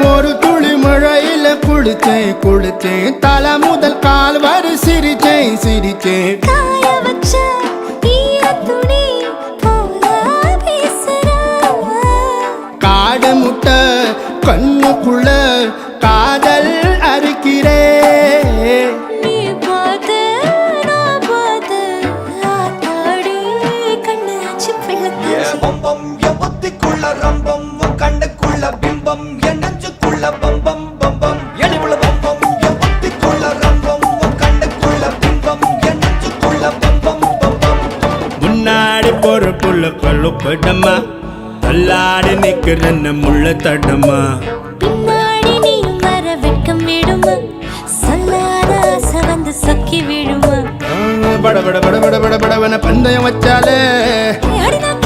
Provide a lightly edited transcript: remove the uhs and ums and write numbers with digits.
ஒரு துளி மழையில குளிச்சேன் குளிச்சேன் தலை முதல் கால் வரை சிரிச்சேன் சிரிச்சேன் காய வச்ச ஈரத்துணி போல பேசுற காடு முட்டை கண்ணுக்குள்ள காதல் அறுக்கிறே நீ பார்த்து நான் பார்த்து ஆத்தாடி கண்ணு ஆச்சு பிள்ளத்தாச்சு பம்பம் என் புத்திக்குள்ள ரம்பம் உன் கண்ணுக்குள்ள பிம்பம் என் நெஞ்சுக்குள்ள பம்பம் பம்பம் எளிவுள்ள பம்பம் என் புத்திக்குள்ள ரம்பம் உன் கண்ணுக்குள்ள பிம்பம் என் நெஞ்சுக்குள்ள பம்பம் பம்பம் முன்னாடி பொறுப்புள்ள கொள்ளுப்படமா தள்ளாடி நிக்கிறன்னு முள்ள தடமா பின்னாடி நீயும் வர வெட்கம் விடுமா சொல்லாத ஆசை வந்து சொக்கி விடுமா பட பட பட பட பட படவன பந்தயம் வச்சாலே அடிதான்